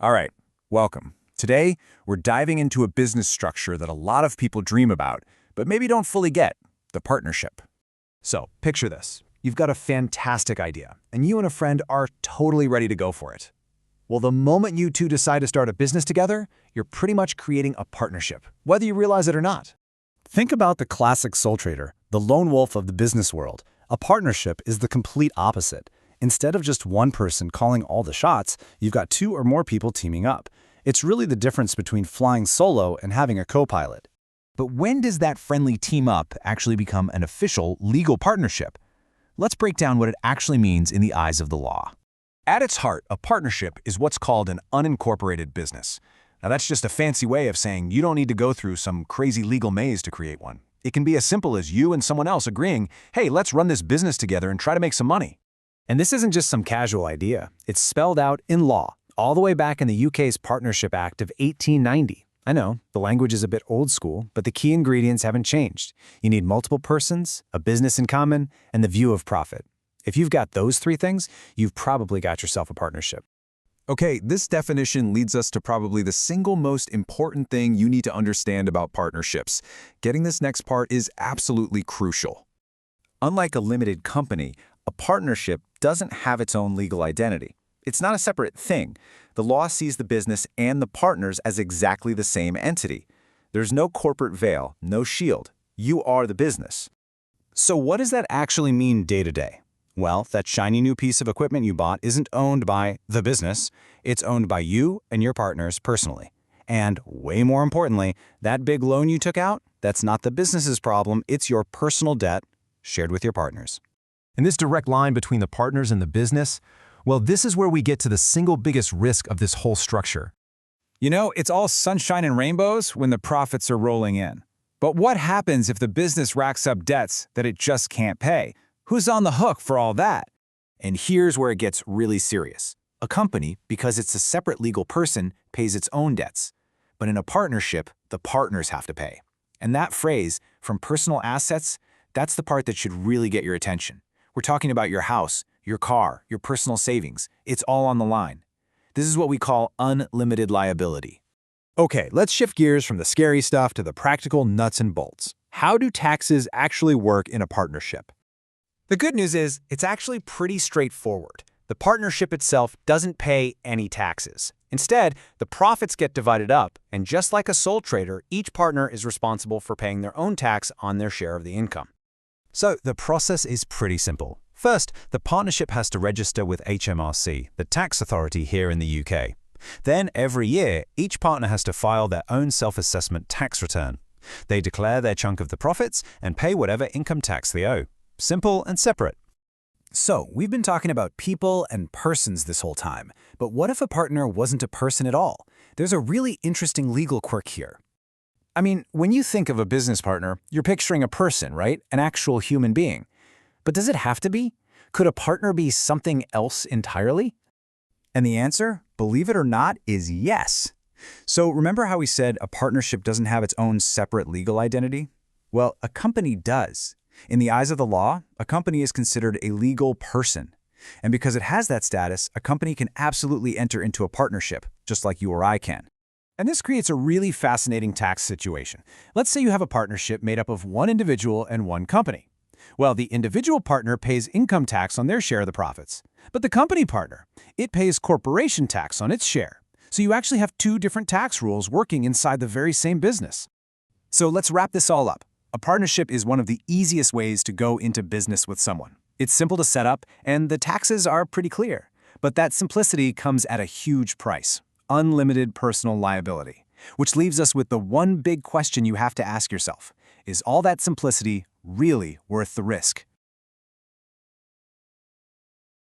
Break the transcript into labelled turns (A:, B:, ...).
A: All right, welcome. Today, we're diving into a business structure that a lot of people dream about, but maybe don't fully get, the partnership. So, picture this. You've got a fantastic idea, and you and a friend are totally ready to go for it. Well, the moment you two decide to start a business together, you're pretty much creating a partnership, whether you realize it or not.
B: Think about the classic sole trader, the lone wolf of the business world. A partnership is the complete opposite. Instead of just one person calling all the shots, you've got two or more people teaming up. It's really the difference between flying solo and having a co-pilot.
A: But when does that friendly team up actually become an official legal partnership? Let's break down what it actually means in the eyes of the law. At its heart, a partnership is what's called an unincorporated business. Now, that's just a fancy way of saying you don't need to go through some crazy legal maze to create one. It can be as simple as you and someone else agreeing, hey, let's run this business together and try to make some money.
B: And this isn't just some casual idea. It's spelled out in law, all the way back in the UK's Partnership Act of 1890. I know, the language is a bit old school, but the key ingredients haven't changed. You need multiple persons, a business in common, and the view of profit. If you've got those three things, you've probably got yourself a partnership.
A: Okay, this definition leads us to probably the single most important thing you need to understand about partnerships. Getting this next part is absolutely crucial. Unlike a limited company, a partnership doesn't have its own legal identity. It's not a separate thing. The law sees the business and the partners as exactly the same entity. There's no corporate veil, no shield. You are the business.
B: So what does that actually mean day to day? Well, that shiny new piece of equipment you bought isn't owned by the business. It's owned by you and your partners personally. And way more importantly, that big loan you took out, that's not the business's problem. It's your personal debt shared with your partners.
C: And this direct line between the partners and the business, well, this is where we get to the single biggest risk of this whole structure.
D: You know, it's all sunshine and rainbows when the profits are rolling in. But what happens if the business racks up debts that it just can't pay? Who's on the hook for all that?
A: And here's where it gets really serious. A company, because it's a separate legal person, pays its own debts. But in a partnership, the partners have to pay. And that phrase, from personal assets, that's the part that should really get your attention. We're talking about your house, your car, your personal savings. It's all on the line. This is what we call unlimited liability.
C: Okay, let's shift gears from the scary stuff to the practical nuts and bolts. How do taxes actually work in a partnership?
B: The good news is it's actually pretty straightforward. The partnership itself doesn't pay any taxes. Instead, the profits get divided up, and just like a sole trader, each partner is responsible for paying their own tax on their share of the income.
C: So the process is pretty simple. First, the partnership has to register with HMRC, the tax authority here in the UK. Then, every year, each partner has to file their own self-assessment tax return. They declare their chunk of the profits and pay whatever income tax they owe. Simple and separate.
B: So, we've been talking about people and persons this whole time. But what if a partner wasn't a person at all? There's a really interesting legal quirk here. I mean, when you think of a business partner, you're picturing a person, right? An actual human being. But does it have to be? Could a partner be something else entirely? And the answer, believe it or not, is yes. So remember how we said a partnership doesn't have its own separate legal identity? Well, a company does. In the eyes of the law, a company is considered a legal person. And because it has that status, a company can absolutely enter into a partnership, just like you or I can. And this creates a really fascinating tax situation. Let's say you have a partnership made up of one individual and one company. Well, the individual partner pays income tax on their share of the profits. But the company partner, it pays corporation tax on its share. So you actually have two different tax rules working inside the very same business. So let's wrap this all up. A partnership is one of the easiest ways to go into business with someone. It's simple to set up, and the taxes are pretty clear. But that simplicity comes at a huge price. Unlimited personal liability. Which leaves us with the one big question you have to ask yourself. Is all that simplicity really worth the risk?